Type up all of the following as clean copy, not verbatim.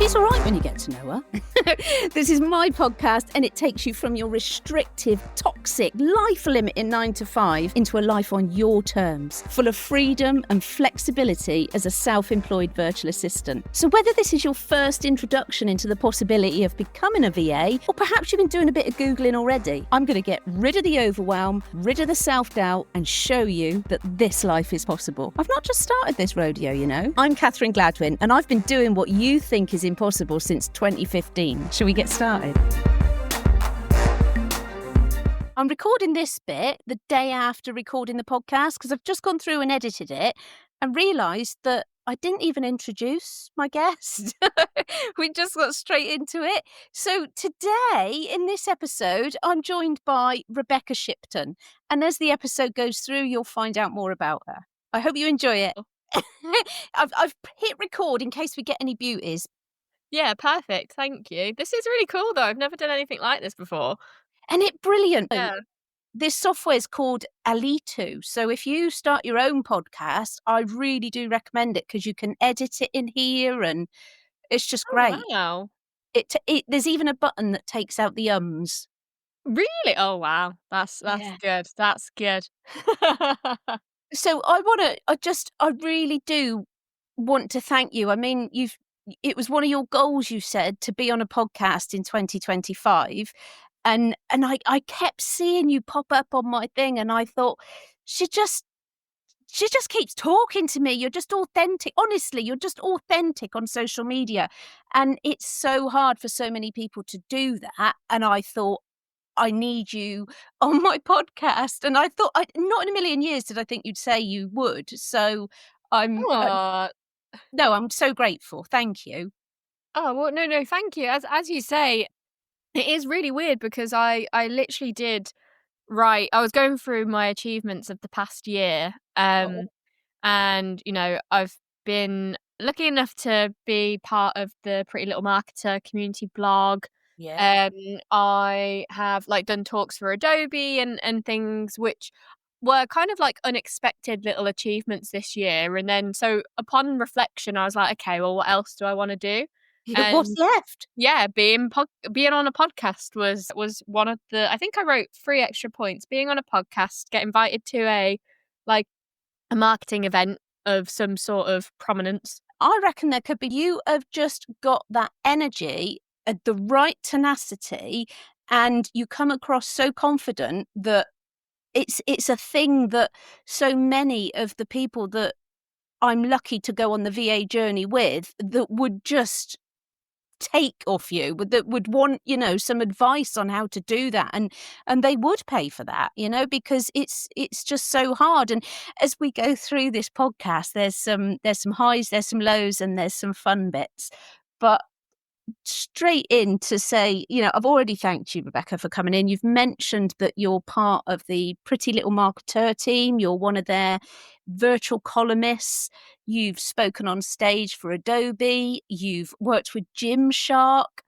She's all right when you get to know her. This is my podcast, and it takes you from your restrictive, toxic, life-limiting 9 to 5 into a life on your terms, full of freedom and flexibility as a self-employed virtual assistant. So whether this is your first introduction into the possibility of becoming a VA, or perhaps you've been doing a bit of Googling already, I'm going to get rid of the overwhelm, rid of the self-doubt, and show you that this life is possible. I've not just started this rodeo, you know. I'm Catherine Gladwyn, and I've been doing what you think is impossible since 2015. Shall we get started? I'm recording this bit the day after recording the podcast because I've just gone through and edited it and realised that I didn't even introduce my guest. We just got straight into it. So today, in this episode, I'm joined by Rebecca Shipton. And as the episode goes through, you'll find out more about her. I hope you enjoy it. I've hit record in case we get any beauties. Yeah, perfect. Thank you. This is really cool, though. I've never done anything like this before. And it's brilliant. Yeah. This software is called Alitu. So if you start your own podcast, I really do recommend it because you can edit it in here and it's just great. Wow. There's even a button that takes out the ums. Really? Oh, wow. That's Yeah. good. That's good. So I really do want to thank you. I mean, it was one of your goals, you said, to be on a podcast in 2025. And I kept seeing you pop up on my thing and I thought, she just keeps talking to me. You're just authentic. Honestly, you're just authentic on social media. And it's so hard for so many people to do that. And I thought, I need you on my podcast. And I thought, not in a million years did I think you'd say you would. So I'm so grateful. Thank you. Oh, well, no, thank you. As you say, it is really weird because I literally did write. I was going through my achievements of the past year. Oh, And, I've been lucky enough to be part of the Pretty Little Marketer community blog. yeah. I have done talks for Adobe and things which were kind of like unexpected little achievements this year. And then so upon reflection, I was like, okay, well, what else do I want to do? What's And left? yeah, being on a podcast was one of the. I think I wrote 3 extra points. Being on a podcast, get invited to a marketing event of some sort of prominence. I reckon there could be. You have just got that energy, the right tenacity, and you come across so confident that it's a thing that so many of the people that I'm lucky to go on the VA journey with that would just take off you, that would want, some advice on how to do that, and they would pay for that, because it's just so hard. And as we go through this podcast, there's some highs, there's some lows, and there's some fun bits. But straight in to say, I've already thanked you, Rebecca, for coming in. You've mentioned that you're part of the Pretty Little Marketer team. You're one of their virtual columnists. You've spoken on stage for Adobe. You've worked with Gymshark.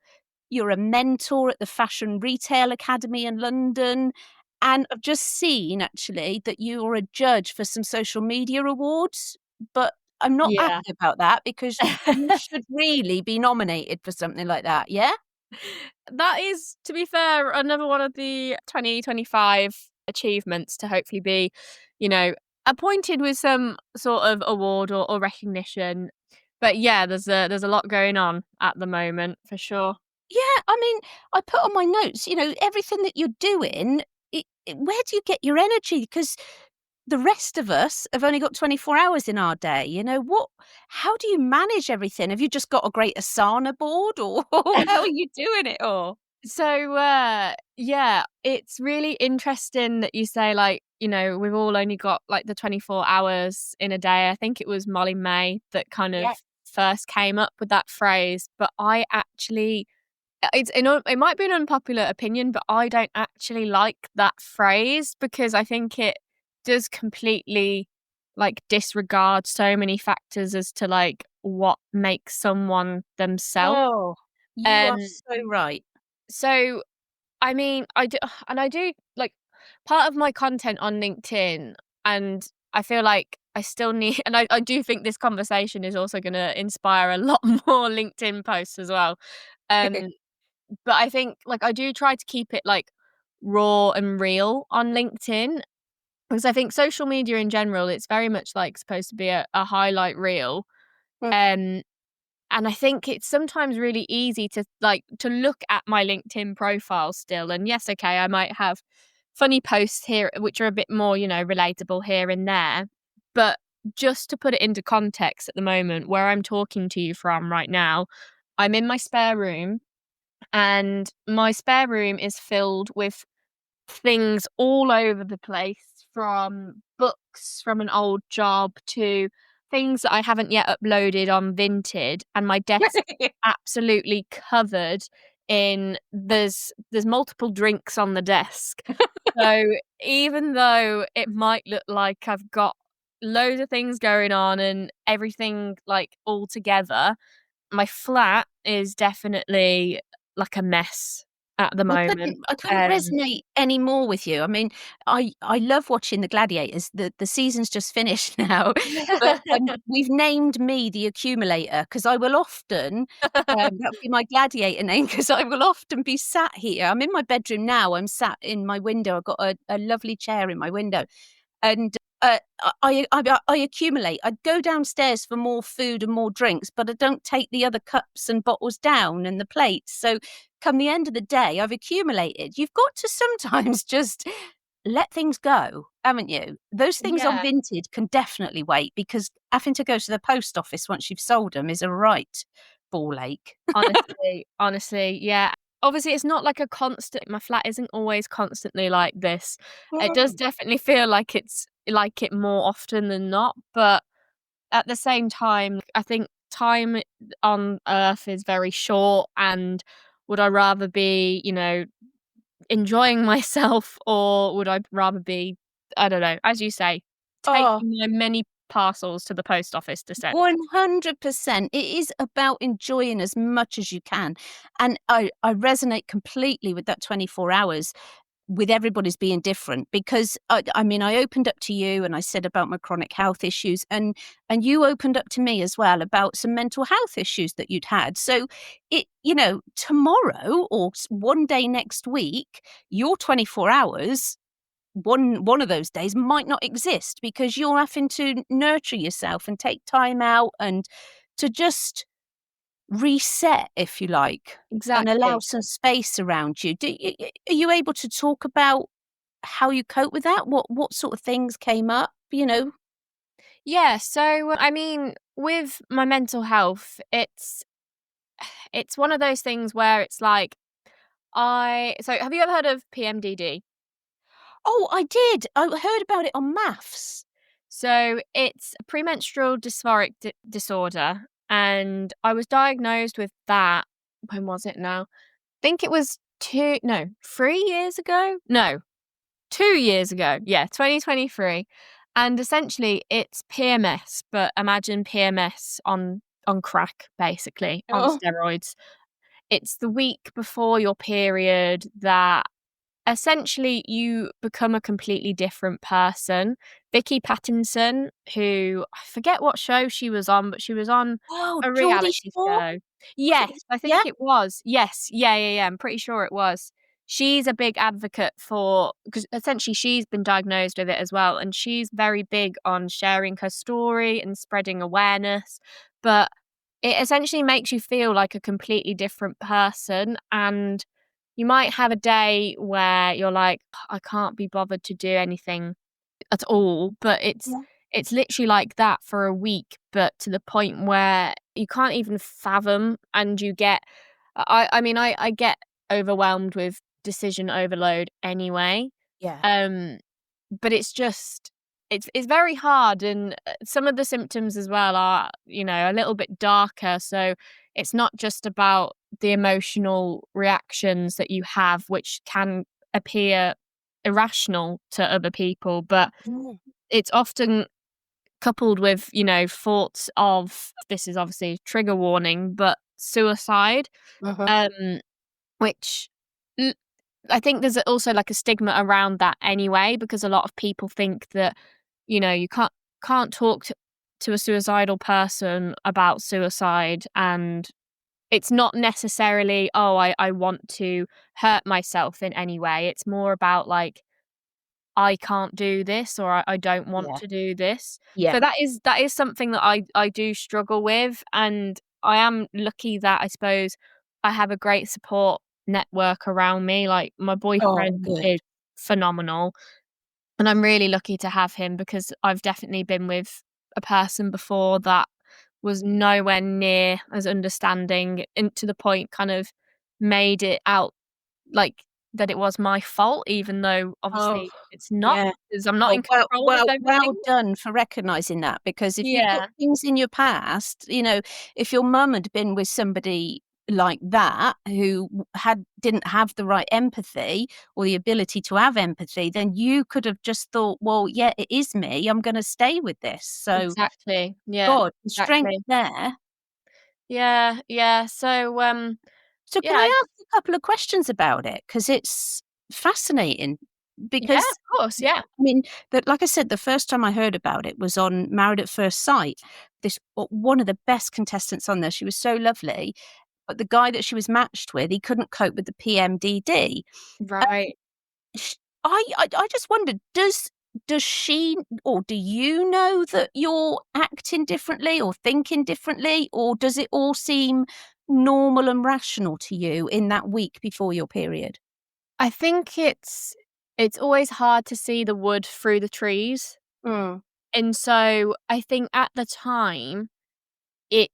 You're a mentor at the Fashion Retail Academy in London. And I've just seen, actually, that you're a judge for some social media awards. But I'm not Yeah. happy about that because you should really be nominated for something like that, yeah? That is, to be fair, another one of the 2025 achievements to hopefully be, appointed with some sort of award or recognition. But yeah, there's a lot going on at the moment for sure. Yeah, I mean, I put on my notes, everything that you're doing, where do you get your energy? Because the rest of us have only got 24 hours in our day. How do you manage everything? Have you just got a great Asana board or how are you doing it all? So, yeah, it's really interesting that you say, we've all only got the 24 hours in a day. I think it was Molly May that kind of first came up with that phrase, but I actually, it might be an unpopular opinion, but I don't actually like that phrase because I think it does completely disregard so many factors as to what makes someone themselves. Oh, you are so right. So, I mean, I do part of my content on LinkedIn, and I feel like I still need, and I do think this conversation is also going to inspire a lot more LinkedIn posts as well. Um, but I think like I do try to keep it like raw and real on LinkedIn because I think social media in general, it's very much like supposed to be a highlight reel. Mm. Um, and I think it's sometimes really easy to like to look at my LinkedIn profile still. And yes, okay, I might have funny posts here which are a bit more, relatable here and there. But just to put it into context at the moment, where I'm talking to you from right now, I'm in my spare room and my spare room is filled with things all over the place, from books from an old job to things that I haven't yet uploaded on Vinted, and my desk absolutely covered in there's multiple drinks on the desk. So even though it might look like I've got loads of things going on and everything like all together, my flat is definitely like a mess at the moment. I couldn't resonate any more with you. I mean, I love watching the Gladiators. The season's just finished now, but we've named me the accumulator because I will often that would be my gladiator name because I will often be sat here. I'm in my bedroom now. I'm sat in my window. I've got a lovely chair in my window, and I accumulate. I go downstairs for more food and more drinks, but I don't take the other cups and bottles down and the plates. So come the end of the day, I've accumulated. You've got to sometimes just let things go, haven't you? Those things on Yeah. Vinted can definitely wait because having to go to the post office once you've sold them is a right ball ache. Honestly, yeah. Obviously, it's not like a constant my flat isn't always constantly like this. It does Mm. definitely feel like it's like it more often than not, but at the same time, I think time on Earth is very short, and would I rather be, enjoying myself, or would I rather be, I don't know, as you say, Oh, taking my many parcels to the post office to send? 100%. It is about enjoying as much as you can. And I resonate completely with that 24 hours with everybody's being different because I mean I opened up to you and I said about my chronic health issues and you opened up to me as well about some mental health issues that you'd had. So it tomorrow or one day next week, your 24 hours one of those days might not exist because you're having to nurture yourself and take time out and to just reset, if you like, and allow Exactly. some space around you. Are you able to talk about how you cope with that? What sort of things came up, you know? Yeah, so I mean, with my mental health, it's one of those things where it's like I so have you ever heard of PMDD? Oh, I did. I heard about it on maths. So it's a premenstrual dysphoric disorder, and I was diagnosed with that. When was it now? I think it was 3 years ago. No, 2 years ago. Yeah, 2023. And essentially, it's PMS, but imagine PMS on crack, basically on Oh. steroids. It's the week before your period that essentially you become a completely different person. Vicky Pattinson, who I forget what show she was on, but she was on Oh, a Geordie reality Shore? show. Was Yes, it I yeah? think it was. Yes. Yeah. I'm pretty sure it was. She's a big advocate for because essentially she's been diagnosed with it as well, and she's very big on sharing her story and spreading awareness. But it essentially makes you feel like a completely different person, and you might have a day where you're like, I can't be bothered to do anything at all, but Yeah. it's literally like that for a week, but to the point where you can't even fathom, and you get I mean, I get overwhelmed with decision overload anyway. Yeah. Um, but it's just it's very hard, and some of the symptoms as well are, a little bit darker, so it's not just about the emotional reactions that you have, which can appear irrational to other people, but Mm. it's often coupled with, thoughts of, this is obviously trigger warning, but suicide, Uh-huh. um, which l I think there's also, like, a stigma around that anyway, because a lot of people think that, you can't can't talk to a suicidal person about suicide, and it's not necessarily, oh, I want to hurt myself in any way. It's more about like, I can't do this, or I don't want Yeah. to do this. Yeah. So that is something that I do struggle with, and I am lucky that I suppose I have a great support network around me. Like my Oh, boyfriend good. is phenomenal, and I'm really lucky to have him because I've definitely been with a person before that was nowhere near as understanding, and to the point kind of made it out like that it was my fault, even though Oh, obviously it's not, yeah. because I'm not Oh, in control of well everything. done for recognizing that, because if you've got Yeah, things in your past, if your mum had been with somebody like that who didn't have the right empathy or the ability to have empathy, then you could have just thought, well, yeah, it is me. I'm going to stay with this. So, exactly. Yeah, God, the strength exactly. there. Yeah, yeah. So, So yeah, can I ask a couple of questions about it? Because it's fascinating. yeah, Because, of course, yeah. I mean, that like I said, the first time I heard about it was on Married at First Sight. This one of the best contestants on there. She was so lovely, but the guy that she was matched with, he couldn't cope with the PMDD. Right. Sh I just wondered, does she or do you know that you're acting differently or thinking differently, or does it all seem normal and rational to you in that week before your period? I think it's always hard to see the wood through the trees. Mm, And so I think at the time, it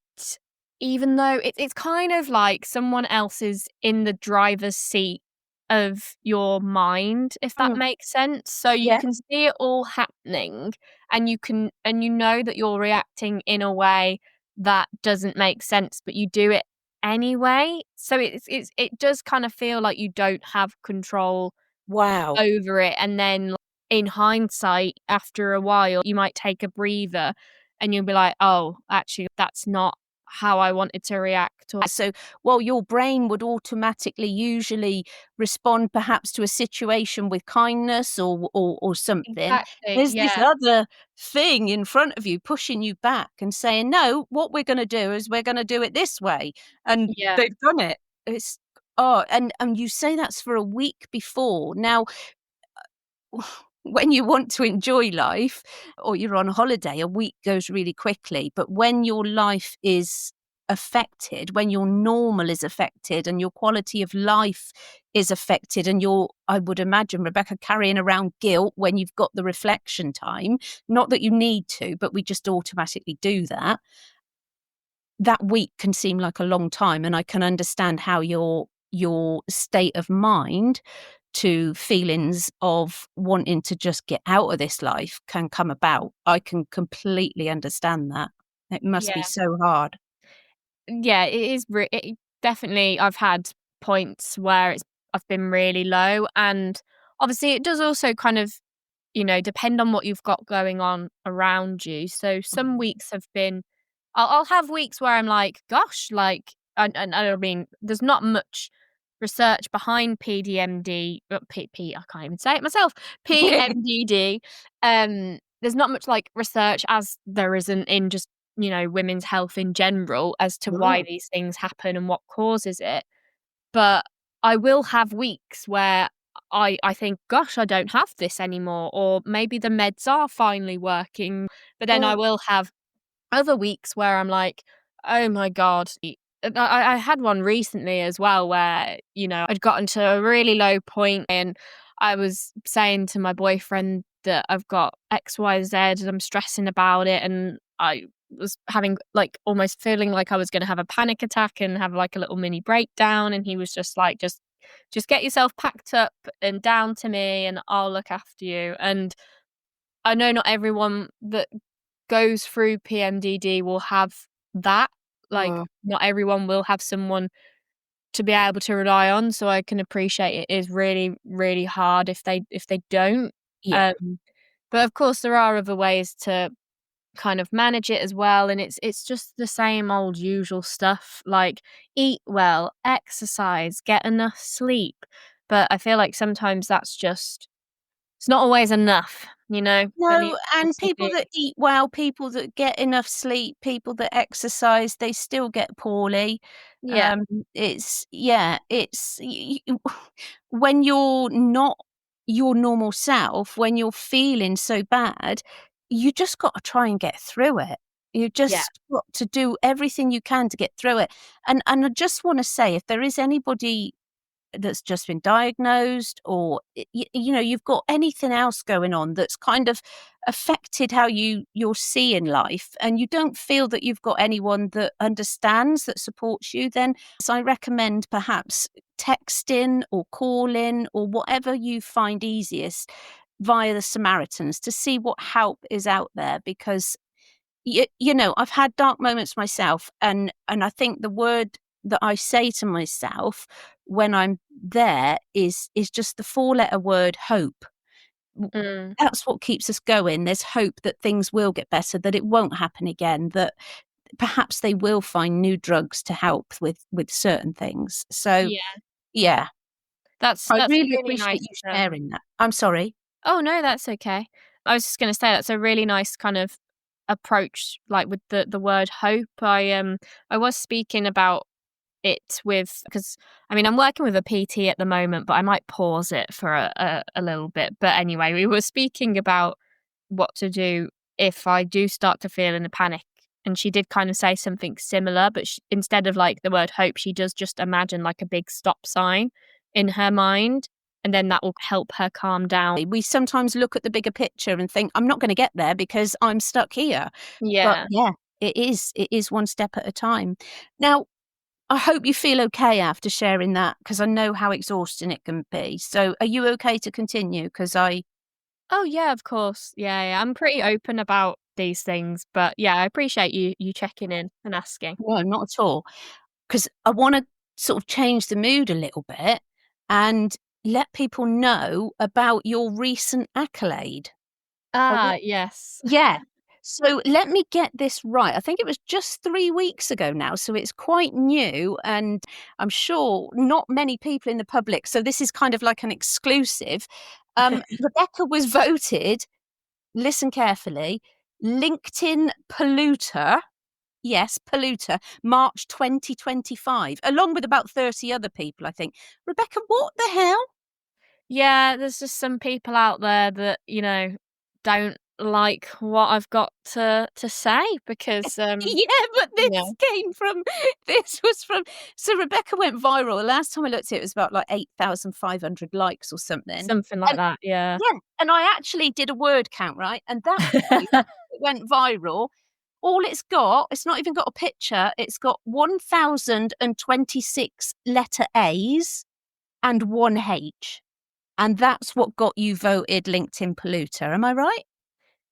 even though it's kind of like someone else is in the driver's seat of your mind, if that mm, makes sense. So you yeah. can see it all happening, and you know that you're reacting in a way that doesn't make sense, but you do it anyway. So it does kind of feel like you don't have control Wow. over it, and then in hindsight, after a while, you might take a breather and you'll be like, "Oh, actually, that's not how I wanted to react," or So, while your brain would automatically usually respond perhaps to a situation with kindness or something, exactly, there's this yeah, other thing in front of you pushing you back and saying, "No, what we're gonna do is we're gonna do it this way." And yeah, they've done it. It's and you say that's for a week before. Now when you want to enjoy life or you're on holiday, a week goes really quickly. But when your life is affected, when your normal is affected and your quality of life is affected, and I would imagine, Rebecca, carrying around guilt when you've got the reflection time, not that you need to, but we just automatically do that. That week can seem like a long time. And I can understand how your state of mind to feelings of wanting to just get out of this life can come about. I can completely understand that. It must be yeah. so hard. Yeah, it is it definitely I've had points where I've been really low, and obviously it does also kind of, depend on what you've got going on around you. So some Mhm. weeks have been I'll have weeks where I'm like, gosh, like, and I mean, there's not much research behind PDMD, I can't even say it myself, PMDD. There's not much like research as there isn't in just, women's health in general as to why Mm, these things happen and what causes it. But I will have weeks where I think, gosh, I don't have this anymore, or maybe the meds are finally working. But then I oh, will have other weeks where I'm like, "Oh my god." I had one recently as well where, I'd gotten to a really low point, and I was saying to my boyfriend that I've got XYZ and I'm stressing about it, and I was having, like, almost feeling like I was gonna have a panic attack and have, like, a little mini breakdown, and he was just like, "Just get yourself packed up and down to me, and I'll look after you." And I know not everyone that goes through PMDD will have that. Like, mm, not everyone will have someone to be able to rely on, so I can appreciate it is really, really hard if they don't. yeah. Um, but of course, there are other ways to kind of manage it as well, and it's just the same old usual stuff, like eat well, exercise, get enough sleep. But I feel like sometimes it's not always enough. Really No, and healthy people food. that eat well, people that get enough sleep, people that exercise, they still get poorly. Yeah, Um, it's yeah, it's when you're not your normal self, when you're feeling so bad, you just got to try and get through it. You yeah, just got to do everything you can to get through it. And I just want to say, if there is anybody that's just been diagnosed or you've got anything else going on that's kind of affected how you're seeing life and you don't feel that you've got anyone that understands, that supports you, then I recommend perhaps texting or calling or whatever you find easiest via the Samaritans to see what help is out there, because I've had dark moments myself, and I think the word that I say to myself when I'm there is just the four-letter word hope. W mm, That's what keeps us going. There's hope that things will get better, that it won't happen again, that perhaps they will find new drugs to help with certain things. So, yeah. yeah, I That's a really really appreciate nice. you sharing that. I'm sorry. Oh no, that's okay. I was just going to say that's a really nice kind of approach, like with the word hope. I was speaking about it with because I mean I'm working with a PT at the moment, but I might pause it for a little bit. But anyway, we were speaking about what to do if I do start to feel in a panic. And she did kind of say something similar, but instead of like the word hope, she does just imagine like a big stop sign in her mind. And then that will help her calm down. We sometimes look at the bigger picture and think, I'm not going to get there because I'm stuck here. But Yeah. yeah, it is one step at a time. Now, I hope you feel okay after sharing that, because I know how exhausting it can be. So are you okay to continue? Because Oh yeah, of course. Yeah, yeah. I'm pretty open about these things, but yeah, I appreciate you checking in and asking. no, not at all. Because I want to sort of change the mood a little bit and let people know about your recent accolade. I Ah, want yes. Yeah. So let me get this right. I think it was just 3 weeks ago now, so it's quite new, and I'm sure not many people in the public, so this is kind of like an exclusive. Rebecca was voted, listen carefully, LinkedIn Polluter, yes, Polluter, March 2025, along with about 30 other people, I think. Rebecca, what the hell? Yeah, there's just some people out there that, don't like what I've got to say because Yeah, but yeah, this was from so Rebecca went viral. The last time I looked at it was about like 8,500 likes or something. something like And that, yeah. yeah, and I actually did a word count, right? And that post that went viral, all it's not even got a picture. It's got 1,026 letter A's and one H. And that's what got you voted LinkedIn polluter. Am I right?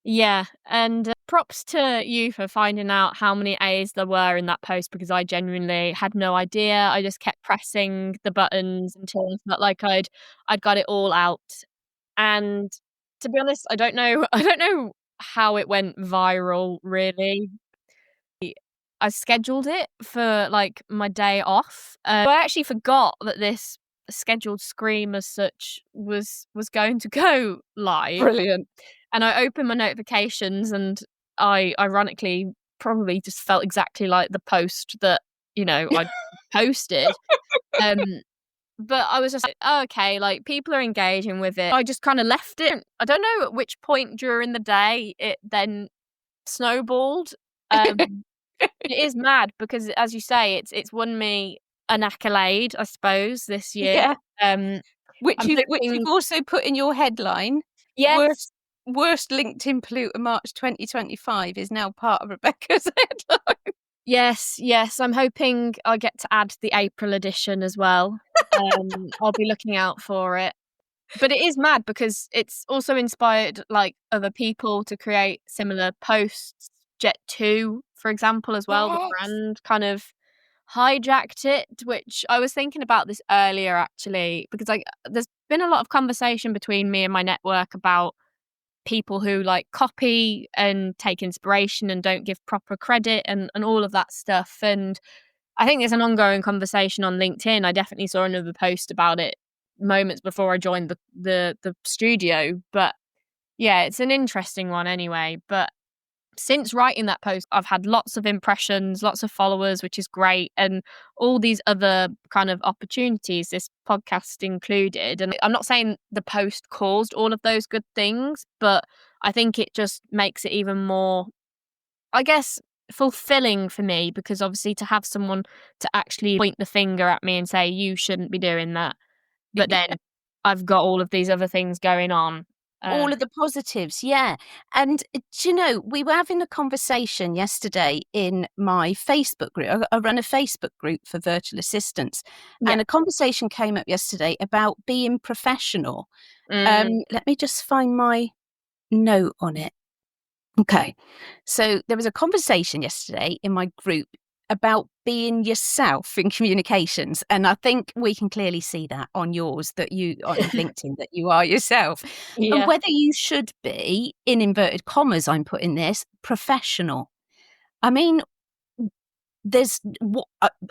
Yeah, and props to you for finding out how many A's there were in that post because I genuinely had no idea. I just kept pressing the buttons until I felt like I'd got it all out. And to be honest, I don't know I don't know how it went viral really. I scheduled it for, like, my day off. I actually forgot that this scheduled scream as such was going to go live, Brilliant. and I opened my notifications, and I ironically probably just felt exactly like the post that, I'd posted. Um, but I was just like, "Oh, okay, like, people are engaging with it." I just kinda left it. I don't know at which point during the day it then snowballed. Um it is mad because, as you say, it's won me an accolade, I suppose, this year. Yeah. Um, Which I'm you've hoping. also put in your headline, Yes, worst LinkedIn polluter March 2025 is now part of Rebecca's headline. yes, yes, I'm hoping I get to add the April edition as well. I'll be looking out for it. But it is mad because it's also inspired, like, other people to create similar posts. Jet2, for example, as well, the Yes. brand kind of hijacked it, which I was thinking about this earlier actually, because, like, there's been a lot of conversation between me and my network about people who, like, copy and take inspiration and don't give proper credit and all of that stuff, and I think there's an ongoing conversation on LinkedIn. I definitely saw another post about it moments before I joined the studio, but Yeah, it's an interesting one anyway. But since writing that post, I've had lots of impressions, lots of followers, which is great, and all these other kind of opportunities, this podcast included. And I'm not saying the post caused all of those good things, but I think it just makes it even more, I guess, fulfilling for me, because obviously to have someone to actually point the finger at me and say, you shouldn't be doing that. But then I've got all of these other things going on. All of the positives, yeah. And do you know, we were having a conversation yesterday in my Facebook group. I run a Facebook group for virtual assistants, Yeah. and a conversation came up yesterday about being professional. Mm. Let me just find my note on it. Okay. So there was a conversation yesterday in my group about being yourself in communications. And I think we can clearly see that on yours, that you on LinkedIn, that you are yourself. And Yeah. whether you should be, in inverted commas, I'm putting this, professional. I mean, there's what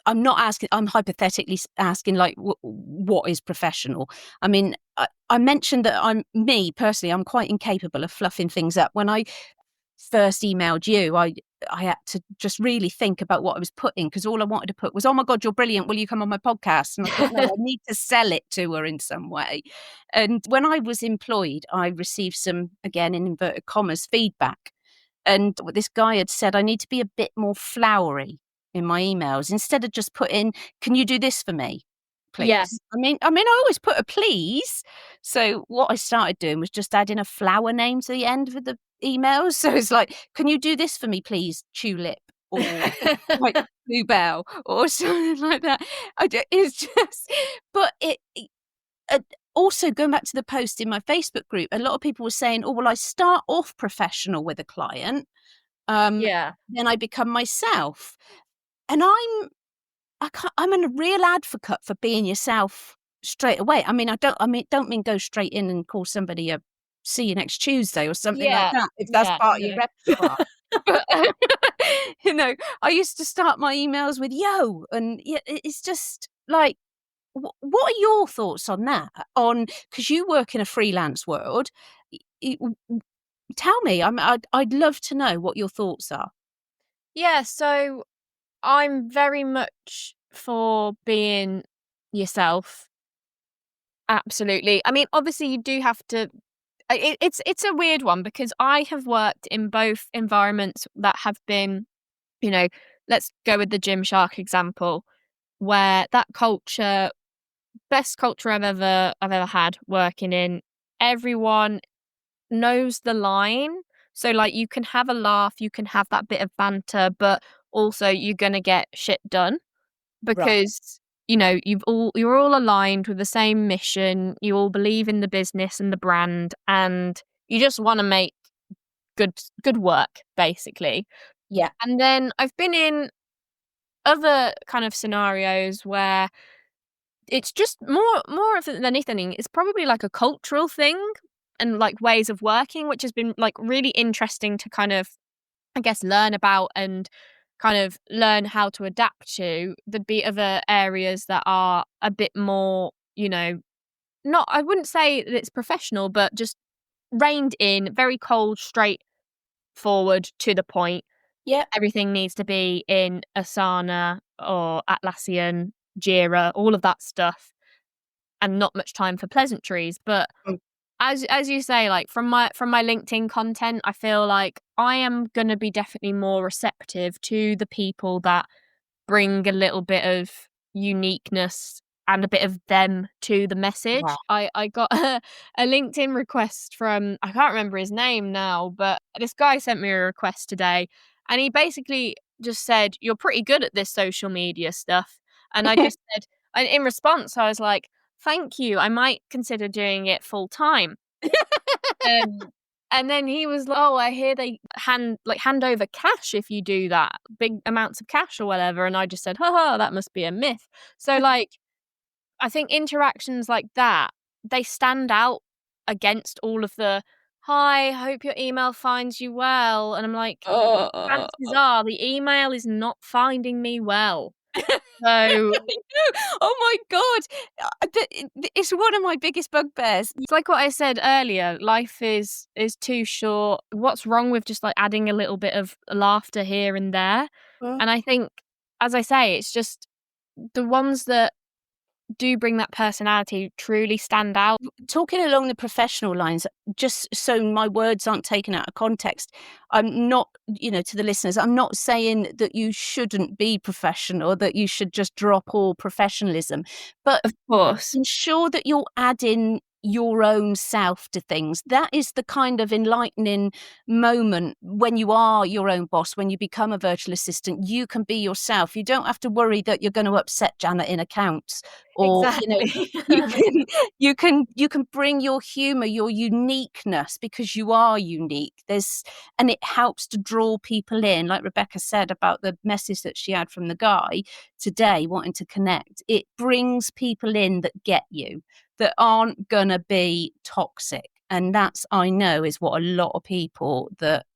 I'm not asking, I'm hypothetically asking, like, what is professional? I mean, I mentioned that me personally, I'm quite incapable of fluffing things up. When I first emailed you, I had to just really think about what I was putting, because all I wanted to put was, "Oh my God, you're brilliant. Will you come on my podcast?" And I thought, no, I need to sell it to her in some way. And when I was employed, I received some, again, in inverted commas, feedback. And this guy had said, I need to be a bit more flowery in my emails, instead of just putting, "Can you do this for me, Yeah. please?" I always put a please. So what I started doing was just adding a flower name to the end of the emails. So it's like, "Can you do this for me, please, tulip?" Or like bluebell or something like that. It's just, but uh, also going back to the post in my Facebook group, a lot of people were saying, "Oh, well, I start off professional with a client, um, Yeah. then I become myself." And I'm a real advocate for being yourself straight away. Don't mean go straight in and call somebody a "see you next Tuesday" or something like Yeah. that, if that's Yeah. part of your No. repertoire. But, you know, I used to start my emails with "yo," and yeah, it's just like, what are your thoughts on that? On, because you work in a freelance world, tell me. I'd love to know what your thoughts are. Yeah, so I'm very much for being yourself. Absolutely. I mean, obviously, you do have to. It's a weird one, because I have worked in both environments that have been, you know, let's go with the Gymshark example, where that culture, best culture I've ever had working in. Everyone knows the line. So like you can have a laugh, you can have that bit of banter, but also you're gonna get shit done, Right. because you're all aligned with the same mission, you all believe in the business and the brand, and you just want to make good good work, basically. Yeah. And then I've been in other kind of scenarios where it's just more of than anything, it's probably like a cultural thing and like ways of working, which has been like really interesting to kind of, I guess, learn about and kind of learn how to adapt to. There'd be other areas that are a bit more, not, I wouldn't say that it's professional, but just reined in, very cold, straightforward, to the point. Yeah. Everything needs to be in Asana or Atlassian, Jira, all of that stuff, and not much time for pleasantries. But Mm. as you say, like from my LinkedIn content, I feel like I am gonna be definitely more receptive to the people that bring a little bit of uniqueness and a bit of them to the Wow. message. I got a LinkedIn request from, I can't remember his name now, but this guy sent me a request today, and he basically just said, "You're pretty good at this social media stuff." And I just said, and in response, I was like, "Thank you. I might consider doing it full time." Um, and then he was like, "Oh, I hear they hand over cash if you do that, big amounts of cash or whatever." And I just said, "Haha, that must be a myth." So, like, I think interactions like that, they stand out against all of the, "Hi, hope your email finds you well." And I'm like, Oh. chances are the email is not finding me well. So Oh my God. It's one of my biggest bugbears. it's like what I said earlier, life is too short. What's wrong with just, like, adding a little bit of laughter here and there? Mm. And I think, as I say, it's just the ones that do bring that personality truly stand out. Talking along the professional lines, just so my words aren't taken out of context, I'm not, to the listeners, I'm not saying that you shouldn't be professional, that you should just drop all professionalism, but Of course. ensure that you're adding your own self to things. That is the kind of enlightening moment when you are your own boss, when you become a virtual assistant. You can be yourself. You don't have to worry that you're going to upset Janet in accounts, or Exactly. you can you can bring your humor, your uniqueness, because you are unique. And it helps to draw people in, like Rebecca said about the message that she had from the guy today wanting to connect. It brings people in that get you, that aren't gonna be toxic. And that's, I know, is what a lot of people that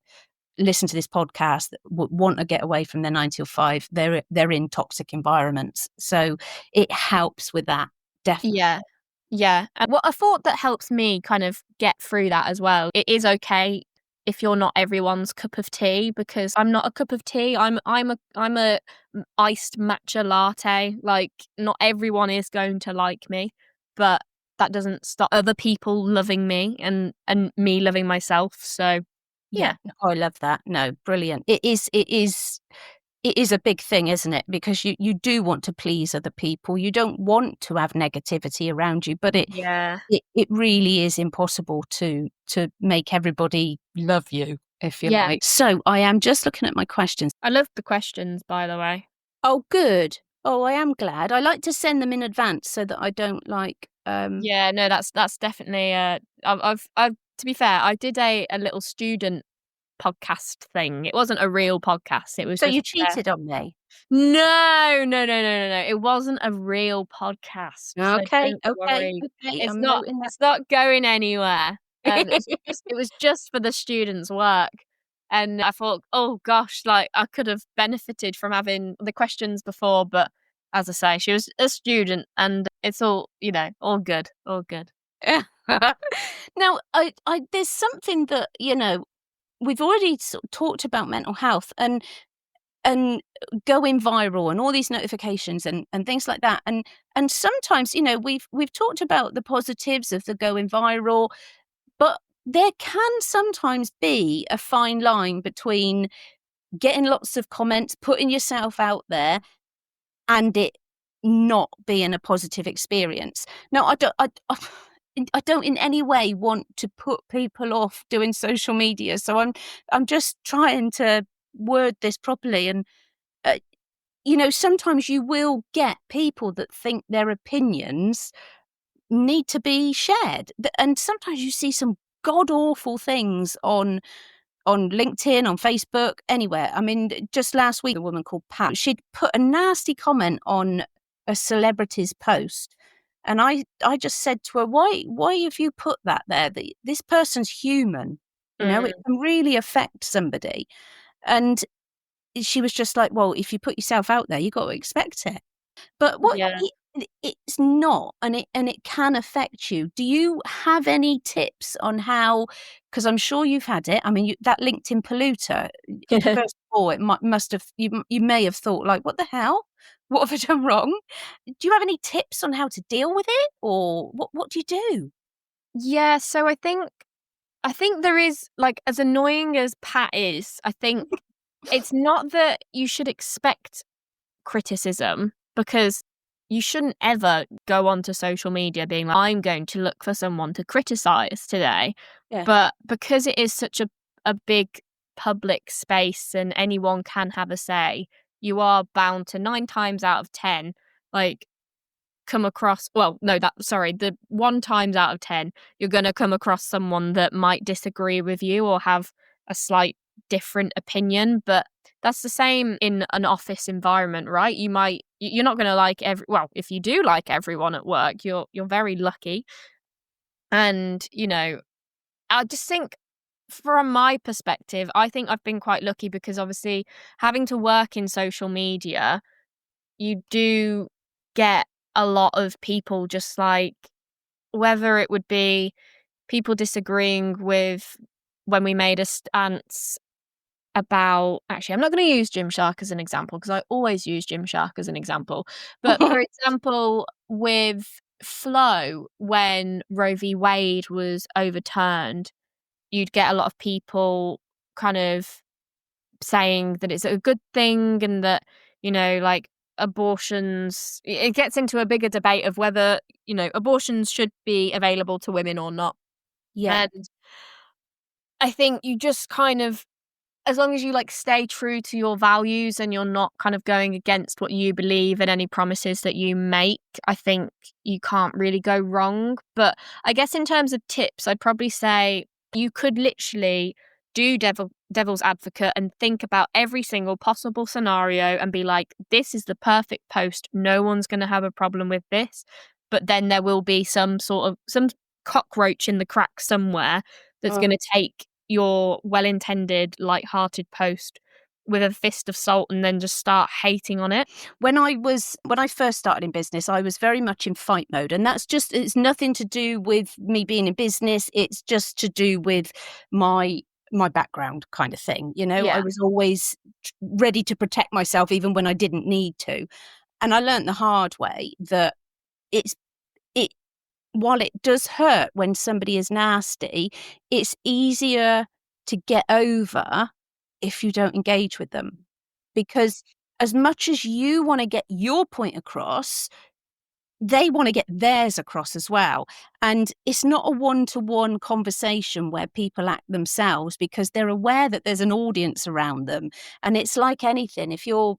listen to this podcast that want to get away from their 9 to 5, they're in toxic environments. So it helps with that, definitely. Yeah. Yeah. And what a thought that helps me kind of get through that as well. It is okay if you're not everyone's cup of tea, because I'm not a cup of tea. I'm a iced matcha latte. Like, not everyone is going to like me, but that doesn't stop other people loving me and me loving myself. So Yeah. yeah. Oh, I love that. No, brilliant. It is a big thing, isn't it? Because you do want to please other people. You don't want to have negativity around you, but it Yeah. it it really is impossible to make everybody love you, if you Yeah. like. So I am just looking at my questions. I love the questions, by the way. Oh, good. Oh, I am glad. I like to send them in advance so that I don't Yeah, no, that's definitely, I've to be fair, I did a little student podcast thing. It wasn't a real podcast, it was so just you cheated on me. No, no, no, no, no, no, it wasn't a real podcast, so Okay, don't okay, worry. okay. It's I'm not noting that. it's not going anywhere. It was just for the students' work, and I thought, "Oh gosh, like, I could have benefited from having the questions before," but as I say, she was a student, and it's all, all good, all good. Now, there's something that, we've already sort of talked about mental health and going viral and all these notifications and things like that. And sometimes, we've talked about the positives of the going viral, but there can sometimes be a fine line between getting lots of comments, putting yourself out there, and it not being a positive experience. Now, I don't in any way want to put people off doing social media, so I'm just trying to word this properly. And uh, sometimes you will get people that think their opinions need to be shared, and sometimes you see some god awful things on LinkedIn, on Facebook, anywhere. I mean, just last week, a woman called Pat, she'd put a nasty comment on a celebrity's post. And I just said to her, why have you put that there? This person's human. It Mm, can really affect somebody. And she was just like, well, if you put yourself out there, you got to expect it. But what yeah. it's not, and it can affect you. Do you have any tips on how? Because I'm sure you've had it. I mean, that LinkedIn polluter, first of all, it must have you may have thought, like, "What the hell? What have I done wrong?" Do you have any tips on how to deal with it, or what do you do? Yeah, so I think there is, like, as annoying as Pat is, I think it's not that you should expect criticism, because you shouldn't ever go onto social media being like, "I'm going to look for someone to criticize today." Yeah. But because it is such a big public space and anyone can have a say, you are bound to 9 times out of 10, like, come across, well, no, that sorry, the 1 times out of 10, you're gonna come across someone that might disagree with you or have a slight different opinion, but that's the same in an office environment, right? You're not gonna like well, if you do like everyone at work, you're very lucky. And, I just think, from my perspective, I think I've been quite lucky because obviously having to work in social media, you do get a lot of people just like, whether it would be people disagreeing with when we made a stance about, actually, I'm not going to use Gymshark as an example because I always use Gymshark as an example. But for example, with Flow, when Roe v. Wade was overturned, you'd get a lot of people kind of saying that it's a good thing and that, like abortions, it gets into a bigger debate of whether, abortions should be available to women or not. Yeah. And I think you just kind of, as long as you like stay true to your values and you're not kind of going against what you believe and any promises that you make, I think you can't really go wrong. But I guess in terms of tips, I'd probably say you could literally do devil's advocate and think about every single possible scenario and be like, this is the perfect post. No one's going to have a problem with this. But then there will be some cockroach in the crack somewhere that's going to take your well-intended, light-hearted post with a fist of salt and then just start hating on it. When I first started in business, I was very much in fight mode, and it's nothing to do with me being in business. It's just to do with my background kind of thing. Yeah. I was always ready to protect myself even when I didn't need to. And I learned the hard way that it while it does hurt when somebody is nasty, it's easier to get over if you don't engage with them. Because as much as you want to get your point across, they want to get theirs across as well. And it's not a one-to-one conversation where people act themselves because they're aware that there's an audience around them. And it's like anything. If you're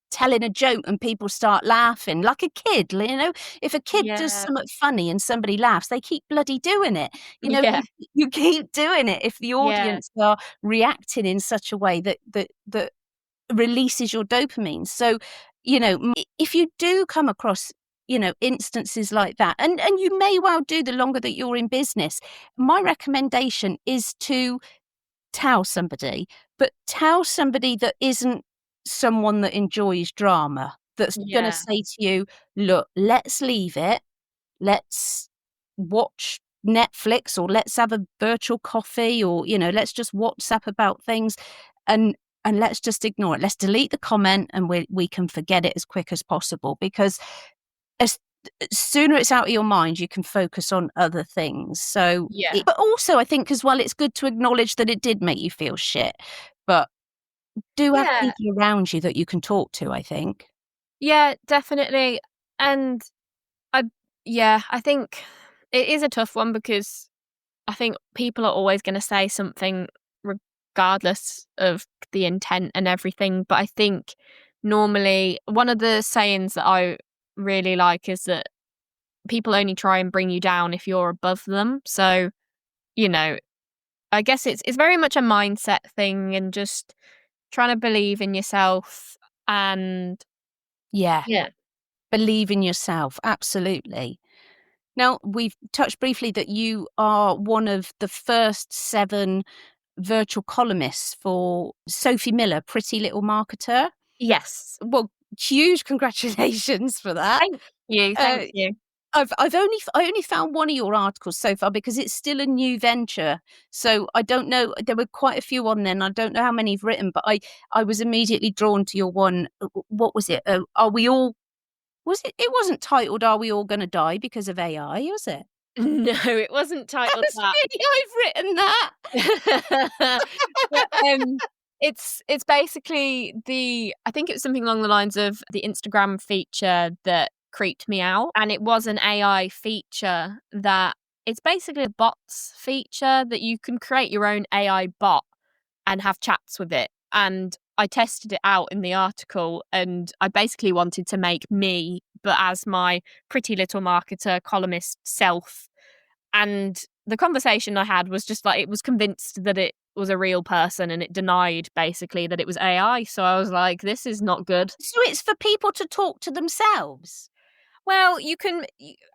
telling a joke and people start laughing like a kid, if a kid does Yeah. something funny and somebody laughs, they keep bloody doing it. Yeah. You keep doing it if the Yeah. audience are reacting in such a way that releases your dopamine. So, if you do come across, instances like that, and you may well do the longer that you're in business, my recommendation is to tell somebody, but tell somebody that isn't someone that enjoys drama, that's going to Yeah. say to you, look, let's leave it. Let's watch Netflix, or let's have a virtual coffee, or, let's just WhatsApp about things, and let's just ignore it. Let's delete the comment and we can forget it as quick as possible, because as sooner it's out of your mind, you can focus on other things. So, Yeah. but also I think as well, it's good to acknowledge that it did make you feel shit, but do have Yeah. people around you that you can talk to, I think. Yeah, definitely. And I I think it is a tough one because I think people are always going to say something regardless of the intent and everything. But I think normally one of the sayings that I really like is that people only try and bring you down if you're above them. So, you know, I guess it's very much a mindset thing and just trying to believe in yourself and Yeah. yeah. Believe in yourself. Absolutely. Now, we've touched briefly that you are one of the first 7 virtual columnists for Sophie Miller, Pretty Little Marketer. Yes. Well, huge congratulations for that. Thank you. Uh, Thank you. I only found one of your articles so far because it's still a new venture. So I don't know. There were quite a few on there, and I don't know how many you've written. But I was immediately drawn to your one. What was it? Are we all? Was it? It wasn't titled "Are we all going to die because of AI"? Was it? No, it wasn't titled That's that. really, I've written that. But, it's basically I think it was something along the lines of the Instagram feature that creeped me out, and it was an AI feature that it's basically a bots feature that you can create your own AI bot and have chats with it. And I tested it out in the article, and I basically wanted to make me, but as my pretty little marketer columnist self. And the conversation I had was just like, it was convinced that it was a real person and it denied basically that it was AI. So I was like, this is not good. So it's for people to talk to themselves. Well,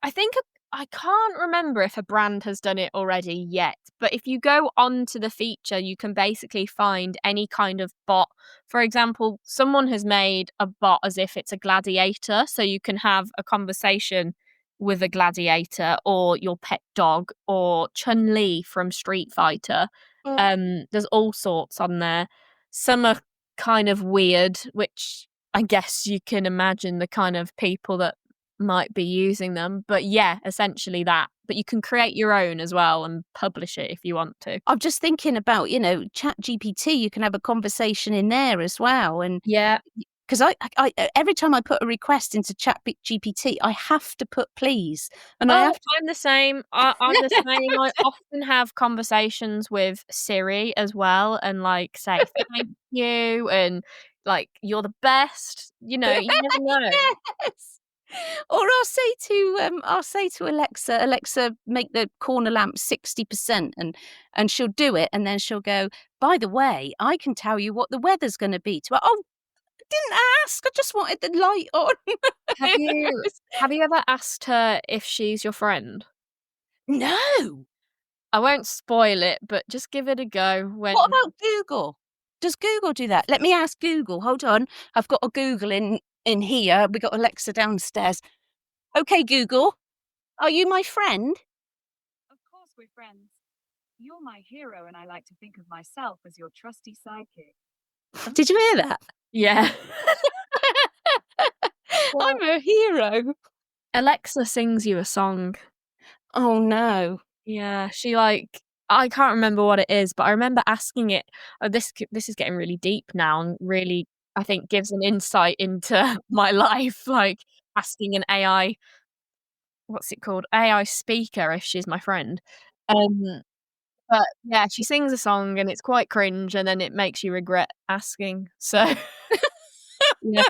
I think I can't remember if a brand has done it already yet, but if you go onto the feature, you can basically find any kind of bot. For example, someone has made a bot as if it's a gladiator, so you can have a conversation with a gladiator or your pet dog or Chun-Li from Street Fighter. Oh, There's all sorts on there. Some are kind of weird, which I guess you can imagine the kind of people that might be using them. But yeah, essentially that. But you can create your own as well and publish it if you want to. I'm just thinking about, Chat GPT, you can have a conversation in there as well. And Yeah. because I every time I put a request into Chat GPT, I have to put please. And I Oh, have to. I'm the same. I'm the same. I often have conversations with Siri as well and like say thank you and like you're the best. You never know. Yes. Or I'll say to Alexa, Alexa, make the corner lamp 60%, and she'll do it, and then she'll go, by the way, I can tell you what the weather's gonna be oh, I didn't ask, I just wanted the light on. Have you have you ever asked her if she's your friend? No. I won't spoil it, but just give it a go What when about Google? Does Google do that? Let me ask Google. Hold on. I've got a Google in here. We got Alexa downstairs. Okay, Google, are you my friend? Of course, we're friends. You're my hero, and I like to think of myself as your trusty sidekick. Did you hear that? yeah. Well, I'm a hero. Alexa sings you a song. Oh no. Yeah, she I can't remember what it is, but I remember asking it. Oh, this is getting really deep now, and really, I think, gives an insight into my life. Like asking an AI, what's it called, AI speaker, if she's my friend. Um, but yeah, she sings a song, and it's quite cringe, and then it makes you regret asking. So yeah,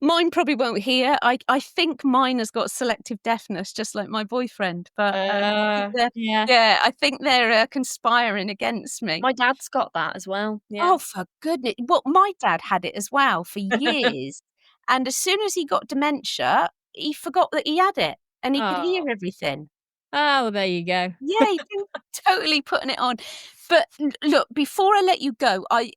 Mine probably won't hear. I think mine has got selective deafness, just like my boyfriend. But yeah. yeah, I think they're conspiring against me. My dad's got that as well. Yeah. Oh, for goodness! Well, my dad had it as well for years, and as soon as he got dementia, he forgot that he had it, and he could Oh. hear everything. Oh, well, there you go. Yeah, he's been totally putting it on. But look, before I let you go, I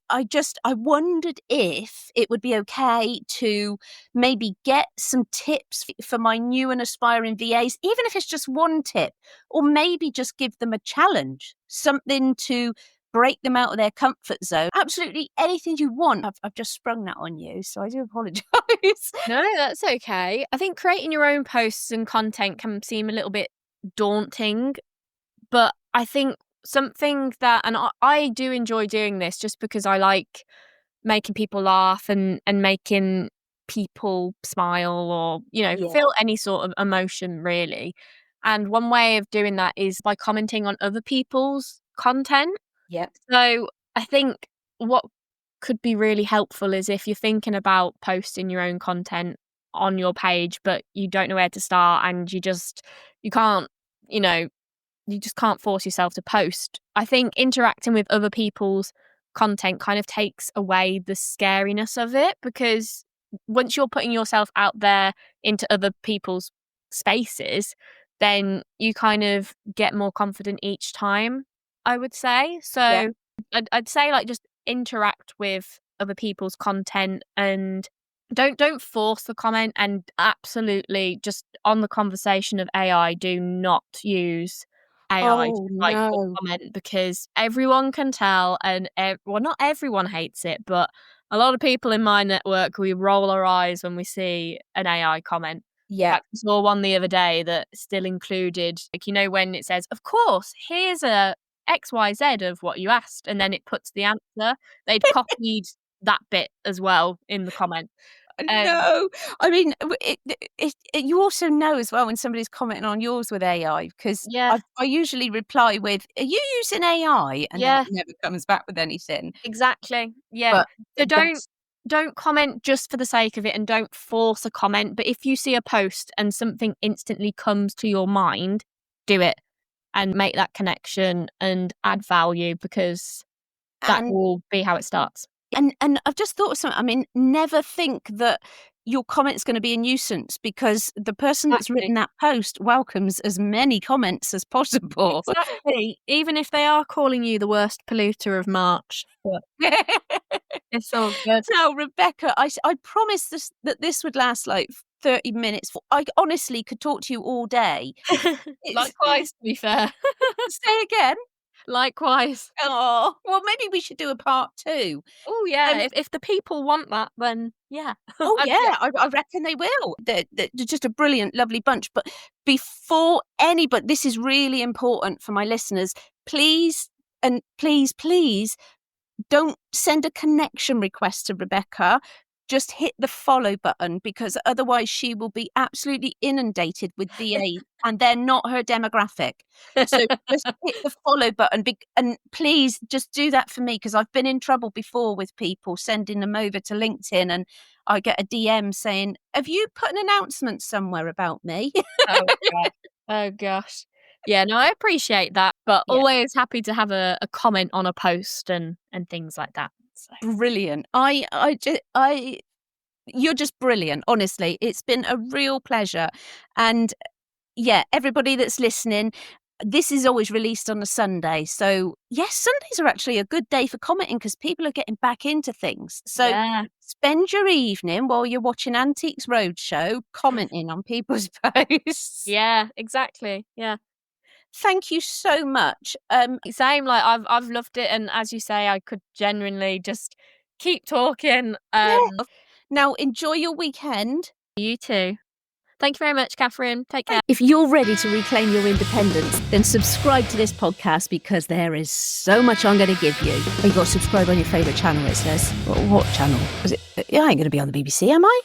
wondered if it would be okay to maybe get some tips for my new and aspiring VAs, even if it's just one tip, or maybe just give them a challenge, something to break them out of their comfort zone. Absolutely anything you want. I've just sprung that on you, so I do apologise. No, that's okay. I think creating your own posts and content can seem a little bit daunting, but I think something that, and I do enjoy doing this just because I like making people laugh and making people smile or, Yeah, feel any sort of emotion really. And one way of doing that is by commenting on other people's content. yeah. So I think what could be really helpful is if you're thinking about posting your own content on your page, but you don't know where to start and you can't, you know, you just can't force yourself to post. I think interacting with other people's content kind of takes away the scariness of it because once you're putting yourself out there into other people's spaces, then you kind of get more confident each time, I would say. Yeah. So I'd say like just interact with other people's content and don't force the comment, and absolutely just on the conversation of AI, do not use AI to Oh write your no. comment because everyone can tell and well, not everyone hates it, but a lot of people in my network, we roll our eyes when we see an AI comment. Yeah. Like, I saw one the other day that still included, like, when it says, of course, here's a XYZ of what you asked, and then it puts the answer. They'd copied that bit as well in the comment. Um, No, I mean, you also know as well when somebody's commenting on yours with AI because yeah, I usually reply with, "Are you using AI?" And then it yeah, never comes back with anything. exactly. Yeah. But So don't that's don't comment just for the sake of it and don't force a comment, but if you see a post and something instantly comes to your mind, do it and make that connection and add value because that and will be how it starts. and I've just thought of something. I mean, never think that your comment's going to be a nuisance because the person that's Exactly. written that post welcomes as many comments as possible. Exactly. Even if they are calling you the worst polluter of March, but it's all good. Now, Rebecca, I promised that this would last like 30 minutes. I honestly could talk to you all day. Likewise, to be fair. Say again. Likewise. Oh, well, maybe we should do a part 2. Oh yeah, if the people want that, then yeah. Oh, I'd be yeah, up. I reckon they will. They're just a brilliant, lovely bunch. But before anybody, this is really important for my listeners. Please, and please, don't send a connection request to Rebecca. Just hit the follow button because otherwise she will be absolutely inundated with DAs and they're not her demographic. So just hit the follow button and please just do that for me because I've been in trouble before with people sending them over to LinkedIn and I get a DM saying, have you put an announcement somewhere about me? Oh god. Oh gosh. Yeah, no, I appreciate that, but Yeah. always happy to have a comment on a post and things like that. So. Brilliant. You're just brilliant, honestly. It's been a real pleasure. And yeah, everybody that's listening, this is always released on a Sunday. So yes, Sundays are actually a good day for commenting because people are getting back into things. So Yeah. spend your evening while you're watching Antiques Roadshow commenting on people's posts. Yeah, exactly. Yeah. Thank you so much. Same, like I've loved it, and as you say, I could genuinely just keep talking. Yeah. Now enjoy your weekend. You too. Thank you very much, Catherine. Take care. If you're ready to reclaim your independence, then subscribe to this podcast because there is so much I'm going to give you. You've got to subscribe on your favourite channel, it says. What channel? Is it? I ain't going to be on the BBC, am I?